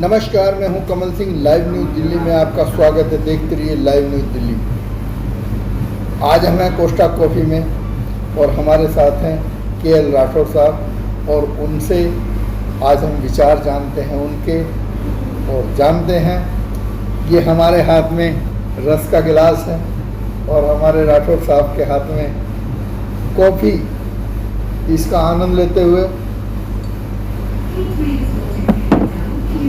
नमस्कार, मैं हूं कमल सिंह। लाइव न्यूज़ दिल्ली में आपका स्वागत है। देखते रहिए लाइव न्यूज़ दिल्ली। आज हम हैं कोस्टा कॉफ़ी में और हमारे साथ हैं KL राठौर साहब, और उनसे आज हम विचार जानते हैं उनके, और जानते हैं ये हमारे हाथ में रस का गिलास है और हमारे राठौर साहब के हाथ में कॉफ़ी। इसका आनंद लेते हुए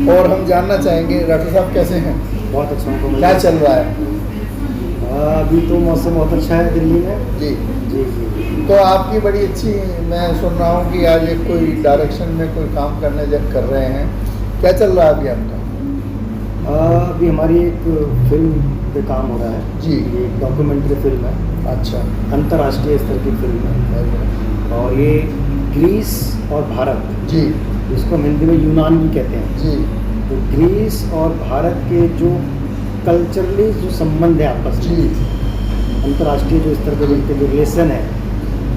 और हम जानना चाहेंगे, राठौर साहब कैसे हैं? बहुत अच्छा हूँ। क्या चल रहा है? अभी तो मौसम बहुत अच्छा है दिल्ली में। जी जी जी। तो आपकी बड़ी अच्छी, मैं सुन रहा हूँ कि आज एक कोई डायरेक्शन में कोई काम करने जब कर रहे हैं, क्या चल रहा है अभी आपका? अभी हमारी एक फिल्म पे काम हो रहा है जी। ये एक डॉक्यूमेंट्री फिल्म है, अच्छा। अंतर्राष्ट्रीय स्तर की फिल्म है, और ये ग्रीस और भारत, जी जिसको हम हिंदी में यूनान भी कहते हैं। जी। तो ग्रीस और भारत के जो कल्चरली जो संबंध है आपस में, जी अंतर्राष्ट्रीय जो स्तर पर उनके जो रिलेशन है,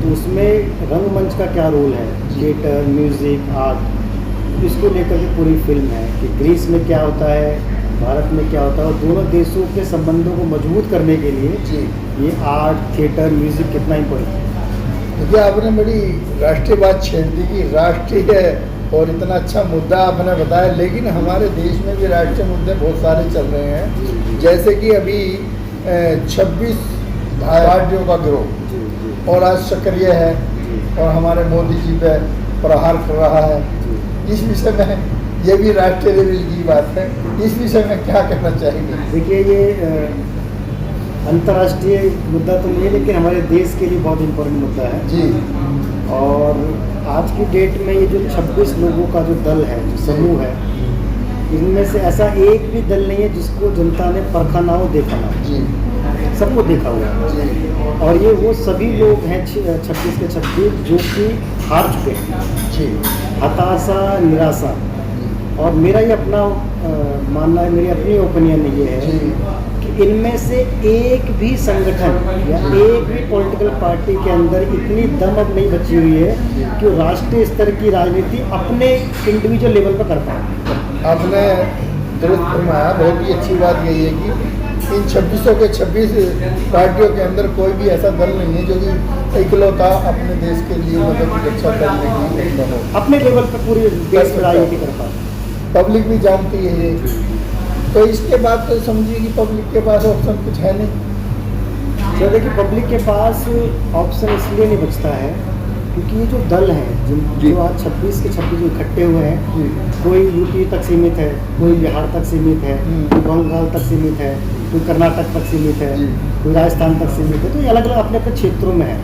तो उसमें रंगमंच का क्या रोल है, थिएटर, म्यूज़िक, आर्ट, इसको लेकर के पूरी फिल्म है कि ग्रीस में क्या होता है, भारत में क्या होता है, और दोनों देशों के संबंधों को मजबूत करने के लिए जी। ये आर्ट, थिएटर, म्यूज़िक कितना इम्पोर्टेंट है। देखिए, आपने बड़ी राष्ट्रीय बात छेड़ दी कि राष्ट्रीय है और इतना अच्छा मुद्दा आपने बताया, लेकिन हमारे देश में भी राष्ट्रीय मुद्दे बहुत सारे चल रहे हैं। जैसे कि अभी 26 पार्टियों का गिरोह, और आज सक्रिय है और हमारे मोदी जी पे प्रहार कर रहा है। इस विषय में, ये भी राष्ट्रीय लेवल की बात है, इस विषय में क्या कहना चाहेंगे? देखिए, ये अंतर्राष्ट्रीय मुद्दा तो नहीं है, लेकिन हमारे देश के लिए बहुत इम्पोर्टेंट मुद्दा है जी। और आज की डेट में ये जो 26 लोगों का जो दल है, जो समूह है, इनमें से ऐसा एक भी दल नहीं है जिसको जनता ने परखा ना हो, देखा ना हो। जी। सबको देखा हुआ है। जी। और ये वो सभी लोग हैं 26 के 26 जो कि हार चुके हैं। जी। हताशा, निराशा। और मेरा ये अपना मानना है, मेरी अपनी ओपिनियन ये है जी। कि इनमें से एक भी संगठन या एक भी पॉलिटिकल पार्टी के अंदर इतनी दम अब नहीं बची हुई है कि वो राष्ट्रीय स्तर की राजनीति अपने इंडिविजुअल लेवल पर कर पाए। आपने दुरुस्त फरमाया। बहुत ही अच्छी बात यही है कि इन 2600 के 26 पार्टियों के अंदर कोई भी ऐसा दल नहीं है जो कि इकलौता अपने देश के लिए मतलब रक्षा करने की क्षमता हो, अपने लेवल पर पूरी देश में राजनीति कर पाए। पब्लिक भी जानती है ये। तो इसके बाद तो समझिए कि पब्लिक के पास ऑप्शन कुछ है नहीं। तो देखिए, पब्लिक के पास ऑप्शन इसलिए नहीं बचता है क्योंकि ये जो दल हैं जो आज 26 के 26 इकट्ठे हुए हैं, कोई यूपी तक सीमित है, कोई बिहार तक सीमित है, कोई बंगाल तक सीमित है, कोई कर्नाटक तक सीमित है, कोई राजस्थान तक सीमित है। तो ये अलग अलग अपने अपने क्षेत्रों में है,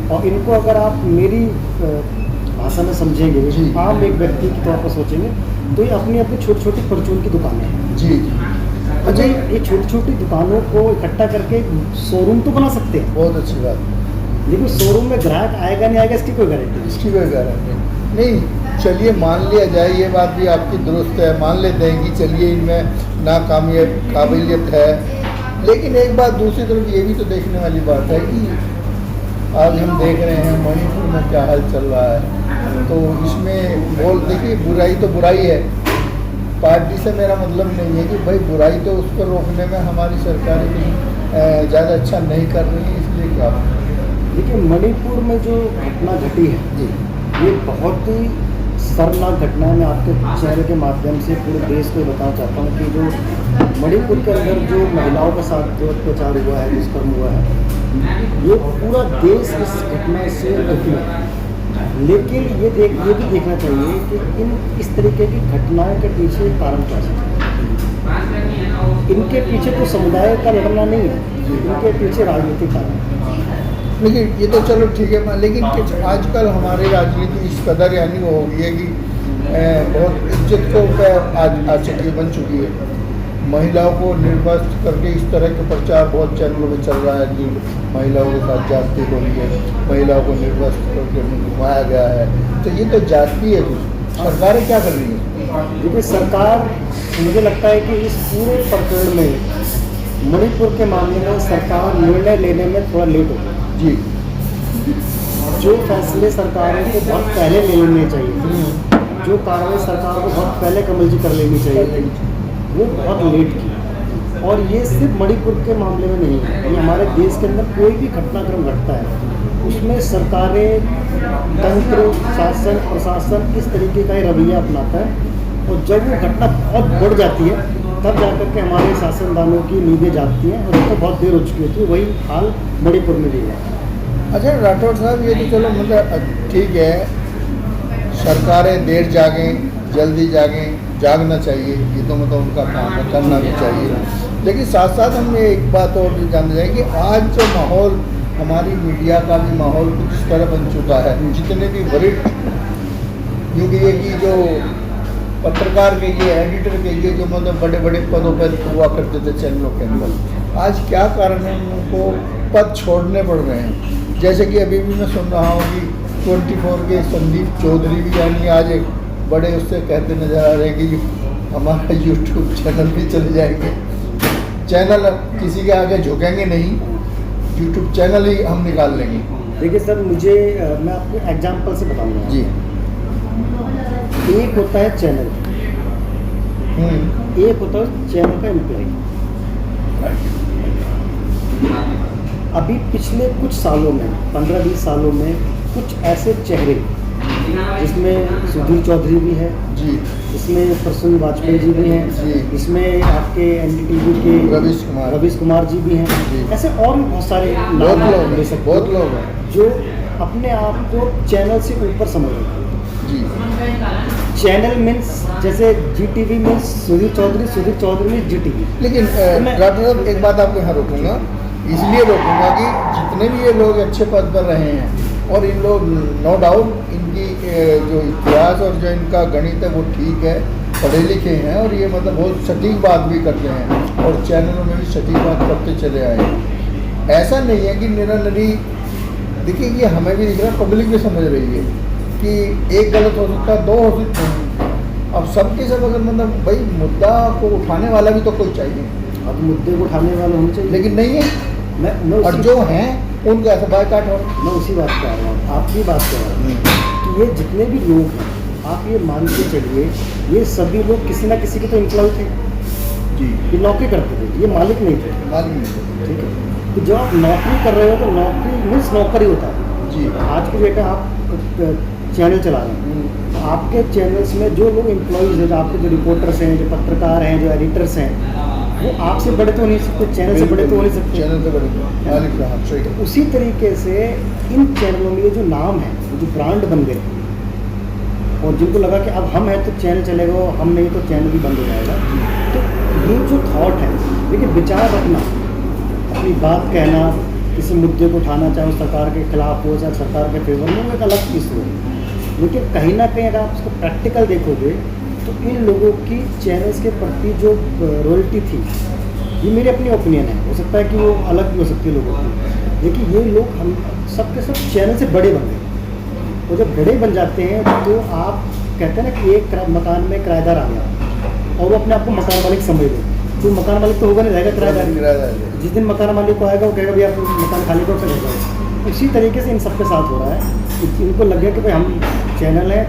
और इनको अगर आप मेरी भाषा में समझेंगे, आम एक व्यक्ति के तौर पर सोचेंगे, तो ये अपनी अपनी छोटी छोटी परचून की दुकानें हैं। जी। अच्छा, ये छोटी छोटी दुकानों को इकट्ठा करके शोरूम तो बना सकते हैं, बहुत अच्छी बात। लेकिन शोरूम में ग्राहक आएगा नहीं आएगा, इसकी कोई गारंटी नहीं। इसकी कोई गारंटी नहीं। चलिए मान लिया जाए, ये बात भी आपकी दुरुस्त है, मान लेते हैं कि चलिए इनमें नाकामयाब काबिलियत है, लेकिन एक बात दूसरी तरफ ये भी तो देखने वाली बात है कि आज हम देख रहे हैं मणिपुर में क्या हाल चल रहा है। तो इसमें देखिए, बुराई तो बुराई है। पार्टी से मेरा मतलब नहीं है कि भाई बुराई तो उस पर रोकने में हमारी सरकारें भी ज़्यादा अच्छा नहीं कर रही है, इसलिए क्या? देखिए, मणिपुर में जो घटना घटी है जी, ये बहुत ही शर्मनाक घटना है। मैं आपके चैनल के माध्यम से पूरे देश को बताना चाहता हूँ कि जो मणिपुर के अंदर जो महिलाओं के साथ जो अत्याचार हुआ है, दुष्कर्म हुआ है, ये पूरा देश इस घटना से दुखी है। लेकिन ये भी देखना चाहिए कि इस तरीके की घटनाओं के पीछे कारण क्या है। इनके पीछे तो समुदाय का लड़ना नहीं है, इनके पीछे राजनीतिक कारण है। लेकिन ये तो चलो ठीक है, लेकिन आजकल हमारी राजनीति इस कदर यानी वो हो गई है कि बहुत इज्जत को आ चुकी बन चुकी है। महिलाओं को निर्वस्त्र करके इस तरह के प्रचार बहुत चैनलों में चल रहा है कि महिलाओं के साथ जाति हो रही है, महिलाओं को निर्वस्त्र करके घुमाया गया है। तो ये तो जाति है। कुछ सरकारें क्या कर रही है? देखिए, सरकार, मुझे लगता है कि इस पूरे प्रकरण में मणिपुर के मामले में सरकार निर्णय लेने में थोड़ा लेट हो गई। जी। जो फैसले सरकारों को बहुत पहले ले लेने चाहिए, जो कार्रवाई सरकार को बहुत पहले कमल जी कर लेनी चाहिए थी, वो बहुत लेट की। और ये सिर्फ मणिपुर के मामले में नहीं है, ये हमारे देश के अंदर कोई भी घटनाक्रम घटता है उसमें सरकारें, तंत्र, शासन, प्रशासन इस तरीके का ही रवैया अपनाता है। और जब वो घटना बहुत बढ़ जाती है तब जाकर के हमारे शासनदानों की नींदें जागती हैं, और तो बहुत देर हो चुकी होती है। वही हाल मणिपुर में भी है। अच्छा राठौर साहब, ये तो चलो मतलब ठीक है, सरकारें देर जागें जल्दी जागें, जागना चाहिए, ये तो मतलब उनका काम है, करना भी चाहिए। लेकिन साथ साथ हम ये एक बात और भी जानना चाहिए कि आज जो माहौल, हमारी मीडिया का भी माहौल कुछ इस तरह बन चुका है, जितने भी वरिष्ठ यूँ कहिए कि जो पत्रकार कहिए, एडिटर कहिए, जो मतलब बड़े बड़े पदों पर हुआ करते थे चैनलों के अंदर, आज क्या कारण है उनको पद छोड़ने पड़ रहे हैं। जैसे कि अभी भी मैं सुन रहा हूँ कि 24 के संदीप चौधरी भी यानी आज एक बड़े उससे कहते नज़र आ रहे हैं कि हमारा यूट्यूब चैनल भी चले जाएंगे, चैनल किसी के आगे झुकेंगे नहीं, यूट्यूब चैनल ही हम निकाल लेंगे। देखिए सर, मुझे मैं आपको एग्जांपल से बताऊंगा जी। एक होता है चैनल, एक होता है चैनल का एम्प्लॉय। अभी पिछले कुछ सालों में, 15-20 सालों में कुछ ऐसे चेहरे, जिसमें सुधीर चौधरी भी है जी, इसमें प्रसून वाजपेयी जी भी हैं जी, इसमें आपके एनडीटीवी के रवीश कुमार जी भी हैं, ऐसे और भी बहुत सारे बहुत लोग ले सकते बहुत लोग हैं जो अपने आप को चैनल से ऊपर समझ रहे हैं। जी। चैनल मीन्स जैसे जीटीवी मीन्स सुधीर चौधरी मीन्स जीटीवी। लेकिन डॉक्टर साहब एक बात आपको यहाँ रोकूंगा, इसलिए रोकूंगा कि जितने भी ये लोग अच्छे पद पर रहे हैं, और इन लोग नो डाउट इनकी जो इतिहास और जो इनका गणित है वो ठीक है, पढ़े लिखे हैं, और ये मतलब बहुत सटीक बात भी करते हैं, और चैनलों में भी सटीक बात करते चले आए हैं। ऐसा नहीं है कि निरंतरी, देखिए ये हमें भी दिख रहा है, पब्लिक भी समझ रही है कि एक गलत हो सकता है, दो हो सकते हैं। अब सबके सब अगर मतलब भाई मुद्दा को उठाने वाला भी तो कोई चाहिए, अब मुद्दे को उठाने वाले होने चाहिए, लेकिन नहीं है। मैं और जो हैं उनका ऐसा बायकाट हो, मैं उसी बात कर रहा हूँ, आपकी बात कर रहा हूँ कि ये जितने भी लोग हैं, आप ये मान के चलिए ये सभी लोग किसी ना किसी के तो एम्प्लॉय थे जी, ये नौकरी करते थे, ये मालिक नहीं थे, मालूम नहीं। ठीक है। तो जब आप नौकरी कर रहे हो तो नौकरी मीन्स नौकरी होता है जी। आज की डेट में आप चैनल चला रहे हैं, तो आपके चैनल्स में जो लोग एम्प्लॉयज़ हैं, जो आपके जो रिपोर्टर्स हैं, जो पत्रकार हैं, जो एडिटर्स हैं, वो आपसे बड़े तो नहीं सकते, चैनल से बड़े तो हो नहीं सकते, चैनल से बड़े मालिक साहब सही। तो उसी तरीके से इन चैनलों में ये जो नाम है, जो ब्रांड बन गए, और जिनको लगा कि अब हम हैं तो चैनल चलेगा, हम नहीं तो चैनल भी बंद हो जाएगा, तो ये जो थॉट है, लेकिन विचार रखना, अपनी बात कहना, किसी मुद्दे को उठाना, चाहे वो सरकार के खिलाफ हो चाहे सरकार के फेवर में, वो एक अलग चीज़ हो। लेकिन कहीं ना कहीं अगर आप उसको प्रैक्टिकल देखोगे तो इन लोगों की चैनल्स के प्रति जो रॉयल्टी थी, ये मेरी अपनी ओपिनियन है, हो सकता है कि वो अलग भी हो सकती है लोगों की, लेकिन ये लोग हम सब के सब चैनल से बड़े बन गए। और जब बड़े बन जाते हैं तो आप कहते हैं ना कि एक मकान में किराएदार आ गया और वो अपने आप को मकान मालिक समझ लो, तो मकान मालिक तो होगा नहीं, रहेगा किराएदार। जिस दिन मकान मालिक को आएगा वो कहेगा भैया आप मकान खाली करो, रहेगा। उसी तरीके से इन सब के साथ हो रहा है। इनको लग गया कि भाई हम चैनल है,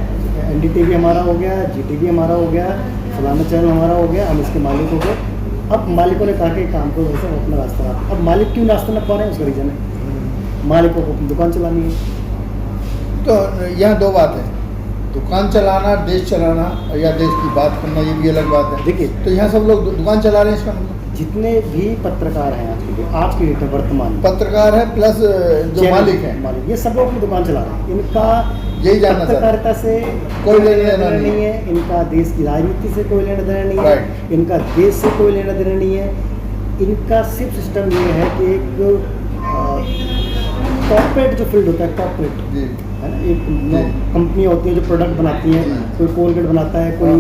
एनडीटीवी हमारा हो गया, जीटीवी हमारा हो गया, फलाना चैनल हमारा हो गया, हम इसके मालिक हो गए। अब मालिकों ने कहा कि काम करो वैसे अपना रास्ता रहा। अब मालिक क्यों रास्ता न पा रहे हैं उसका रीज़न है मालिकों को अपनी दुकान चलानी है। तो यहाँ दो बात है, दुकान चलाना, देश चलाना, या देश की बात करना, ये भी अलग बात है। देखिए, तो यहाँ सब लोग दुकान चला रहे हैं, इसका मतलब जितने भी पत्रकार हैं आज की डेट में वर्तमान पत्रकार है प्लस जो मालिक है, मालिक, ये सब लोग अपनी दुकान चला रहे हैं। इनका यही जानना पत्रकारिता से कोई लेना देना नहीं है, इनका देश की राजनीति से कोई लेना देना नहीं है, इनका देश से कोई लेना देना नहीं है। इनका सिर्फ सिस्टम ये है कि एक कॉर्पोरेट जो फील्ड होता है, कॉर्पोरेट है ना, एक कंपनी होती है जो प्रोडक्ट बनाती हैं, कोई कोलगेट बनाता है, कोई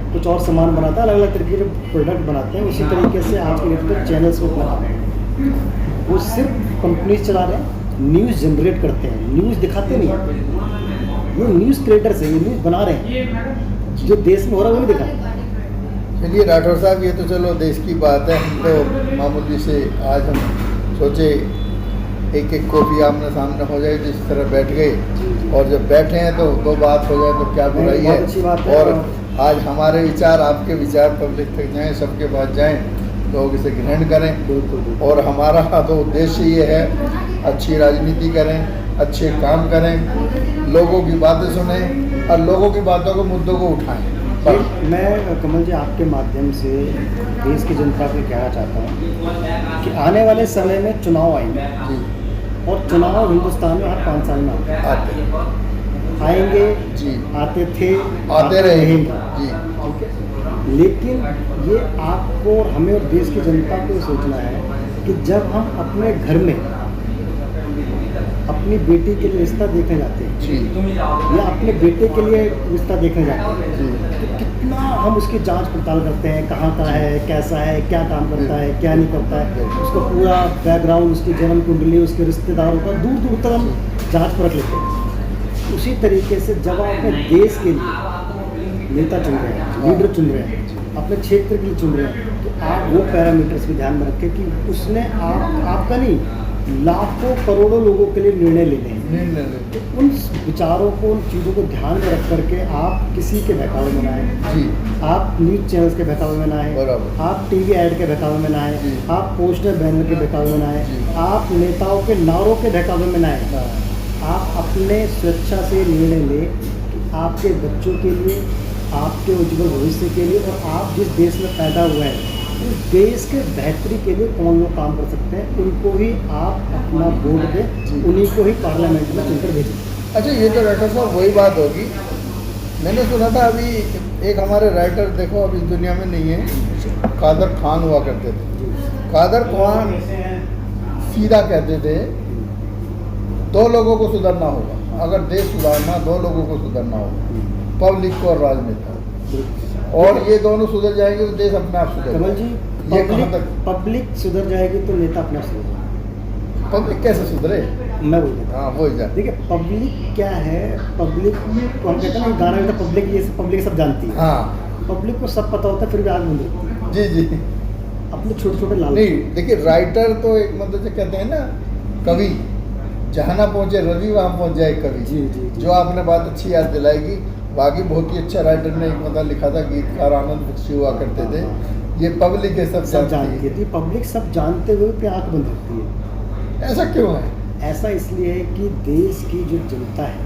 कुछ और सामान बनाता है, अलग अलग तरीके के प्रोडक्ट बनाते हैं। उसी तरीके से आज के डेट में चैनल्स को बना रहे हैं, वो सिर्फ कंपनीज चला रहे हैं, न्यूज़ जनरेट करते हैं, न्यूज़ दिखाते नहीं, ये न्यूज़ क्रिएटर्स हैं, ये न्यूज़ बना रहे हैं, जो देश में हो रहा है वो नहीं दिखा। चलिए राठौर साहब, ये तो चलो देश की बात है, हम तो मामूली से आज हम सोचे एक एक कॉफ़ी आमने सामने हो जाए, जिस तरह बैठ गए और जब बैठे हैं तो दो बात हो जाए तो क्या बुराई बहुत अच्छी बात है। है। और आज हमारे विचार, आपके विचार पब्लिक तक जाएं, सबके पास जाएं, लोग इसे ग्रहण करें। बिल्कुल बिल्कुल। और हमारा तो उद्देश्य ये है, अच्छी राजनीति करें, अच्छे काम करें, लोगों की बातें सुनें और लोगों की बातों को, मुद्दों को उठाएं। बस। मैं कमल जी आपके माध्यम से देश की जनता को कहना चाहता हूँ कि आने वाले समय में चुनाव आएंगे जी, और चुनाव हिंदुस्तान में हर 5 साल में आते आते हैं। आएंगे जी, आते थे, आते रहेंगे जी। ठीक है। लेकिन ये आपको और हमें और देश की जनता को सोचना है कि जब हम अपने घर में अपनी बेटी के लिए रिश्ता देखने जाते हैं जी, या अपने बेटे के लिए रिश्ता देखने जाते हैं, जी, तो कितना हम उसकी जांच पड़ताल करते हैं, कहाँ का है, कैसा है, क्या काम करता है, क्या नहीं करता है, उसका पूरा बैकग्राउंड, उसकी जन्म कुंडली, उसके रिश्तेदारों का दूर दूर तक हम जांच परख लेते हैं। उसी तरीके से जब आप अपने देश के लिए नेता चुन रहे हैं, लीडर चुन रहे हैं, अपने क्षेत्र के लिए चुन रहे हैं, तो आप वो पैरामीटर्स भी ध्यान में रखें कि उसने आपका नहीं, लाखों करोड़ों लोगों के लिए निर्णय लेने हैं। निर्णय लेते। तो उन विचारों को, उन चीज़ों को ध्यान में रख करके आप किसी के बहकावे में ना आए, जी, आप न्यूज़ चैनल्स के बहकावे में ना आए, बराबर। आप टीवी ऐड के बहकावे में ना आए, जी। आप पोस्टर बैनर के बहकावे में ना आए, जी। आप नेताओं के नारों के बहकावे में ना आए। हाँ, आप अपने स्वेच्छा से निर्णय लें कि आपके बच्चों के लिए, आपके उज्जवल भविष्य के लिए और आप जिस देश में पैदा हुए हैं उस देश के बेहतरी के लिए कौन लोग काम कर सकते हैं, उनको ही आप अपना वोट दें, उन्हीं को ही पार्लियामेंट में चुनकर भेजें। अच्छा, ये तो राइटर साहब वही बात होगी। मैंने सुना था अभी एक हमारे राइटर, देखो अब इस दुनिया में नहीं है, कादर खान हुआ करते थे। कादर खान सीधा कहते थे, दो लोगों को सुधरना होगा, अगर देश सुधारना, दो लोगों को सुधरना होगा, पब्लिक को और राजनेता। और ये दोनों सुधर जाएंगे तो देश अपने आप सुधर कमल जी, ये कहाँ तक? पब्लिक सुधर जाएगी तो नेता अपना सुधर जाएगा। पब्लिक कैसे सुधरे? मैं बोल देता हूँ। हाँ, वो ही जाए। देखिए, पब्लिक क्या है, पब्लिक को हम कहते हैं ना, गाना में पब्लिक, ये सब पब्लिक सब जानती है। हाँ पब्लिक को सब पता होता है, फिर भी आग बंद रखती है जी जी। अपने छोटे छोटे लाल। नहीं, देखिए राइटर तो एक मतलब जो कहते हैं ना, कवि जहाँ ना पहुँचे रवि वहाँ पहुँच जाए कवि। जी जी जी। जो आपने बात अच्छी याद दिलाएगी, बाकी बहुत ही अच्छा राइटर ने एक मतलब लिखा था, गीतकार आनंद बख्शी हुआ करते थे, ये पब्लिक है सब सब जानती जानती है, पब्लिक सब जानते हुए भी आंख बंद रखती है। है। ऐसा क्यों है? ऐसा इसलिए है कि देश की जो जनता है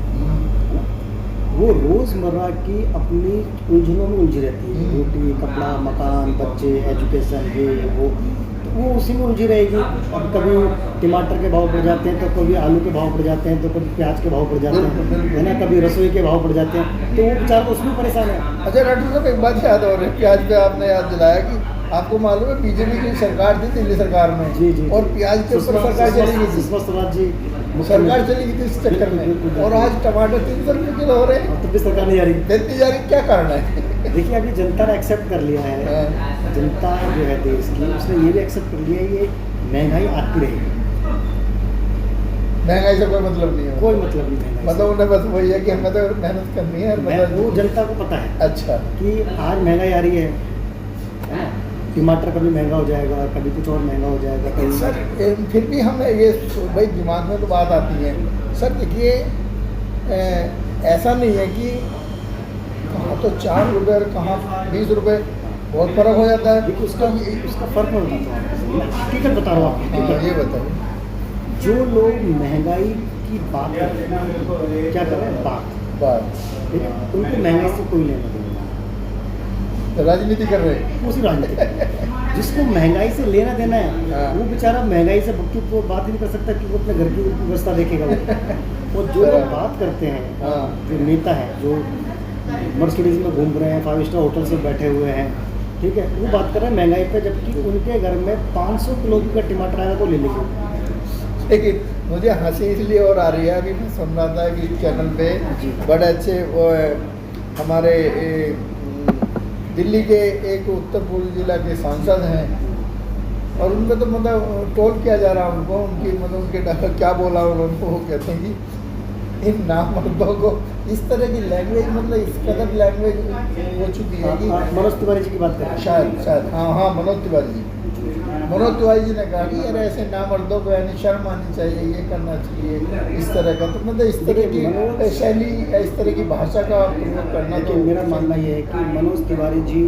वो रोज़मर्रा की अपनी उलझनों में उलझी रहती है, रोटी, कपड़ा, मकान, बच्चे, एजुकेशन, ये वो, तो वो उसी में उलझी रहेगी। अब कभी टमाटर के भाव बढ़ जाते हैं, तो कभी आलू के भाव बढ़ जाते हैं, तो कभी प्याज के भाव बढ़ जाते हैं, है ना, कभी रसोई के भाव बढ़ जाते हैं, तो वो बेचारा तो उसमें परेशान है। अच्छा राइटर साहब, एक बात याद हो रही है, प्याज पे आपने याद दिलाया कि आपको मालूम है बीजेपी की सरकार थी दिल्ली सरकार में, जी जी। और प्याज के ऊपर सरकार चली गई थी, सुषमा स्वराज जी सरकार चली गई थी इस चक्कर में, और आज टमाटर 300 रुपये किलो हो रहे हैं। तो भी सरकार नहीं जा रही। देती जा रही, क्या कारण है? देखिए, अभी जनता ने एक्सेप्ट कर लिया है, जनता जो है देश की, उसने ये भी एक्सेप्ट कर लिया है, ये महंगाई आती रहेगी, महंगाई से कोई मतलब नहीं है, कोई मतलब नहीं महंगाई से। मतलब उन्हें बस वही है कि हमें तो मेहनत करनी है और वो जनता को पता है अच्छा कि आज महंगाई आ रही है ना, टमाटर कभी महंगा हो जाएगा, कभी कुछ और महंगा हो जाएगा, कभी सर फिर भी हमें ये भाई दिमाग में तो बात आती है सर। देखिए ऐसा नहीं है कि कहाँ तो 4 रुपये और कहाँ 20 रुपये, बहुत फर्क हो जाता है। देखिए, उसका फर्क मैं बताता हूँ आपको, मैं हकीकत बता रहा हूँ आपको, ठीक हाँ, है? ये बताइए। जो लोग महंगाई की बात कर रहे हैं, क्या कर रहे हैं, बात, ठीक है, उनको महंगाई से कोई लेना देना नहीं। तो राजनीति कर रहे हैं, उसी राजनीति कर रहे हैं। जिसको महंगाई से लेना देना है, हाँ। वो बेचारा महंगाई से की को बात ही नहीं कर सकता कि वो अपने घर की व्यवस्था देखेगा वो। और जो लोग बात करते हैं, हाँ। जो नेता हैं, जो मर्सिडीज में घूम रहे हैं, 5 स्टार होटल से बैठे हुए हैं, ठीक है, वो बात कर रहे हैं महंगाई पे, जबकि उनके घर में 500 किलो का टमाटर आएगा तो ले लेंगे। लेकिन मुझे हंसी इसलिए और आ रही है, अभी मैं सुन रहा था कि इस चैनल पे बड़े अच्छे वो हमारे दिल्ली के एक उत्तर पूर्व जिला के सांसद हैं, और उनका तो मतलब ट्रोल किया जा रहा है उनको, उनकी मतलब उनके क्या बोला उनको, वो कहते हैं कि इन नामर्दों को इस तरह की लैंग्वेज, मतलब इस कदर लैंग्वेज हो चुकी है कि आप मनोज तिवारी जी की बात कर रहे हैं। शायद हाँ मनोज तिवारी जी। मनोज तिवारी जी ने कहा कि यार ऐसे नामर्दों को यानी शर्म आनी चाहिए, ये करना चाहिए इस तरह का, तो मतलब इस तरह की शैली, इस तरह की भाषा का प्रयोग करना, तो लेकिन मेरा मानना ये है कि मनोज तिवारी जी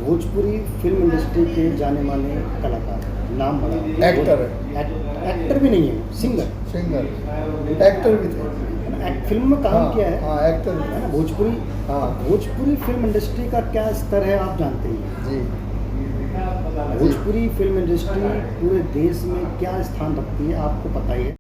भोजपुरी फिल्म इंडस्ट्री के जाने माने कलाकार हैं, नाम बड़ा एक्टर एक्टर भी नहीं है, सिंगर एक्टर भी थे, फिल्म में काम किया है। हाँ एक्टर भी है ना, थे। भोजपुरी, हाँ भोजपुरी फिल्म इंडस्ट्री का क्या स्तर है आप जानते हैं। जी भोजपुरी फिल्म इंडस्ट्री पूरे देश में क्या स्थान रखती है आपको पता ही है।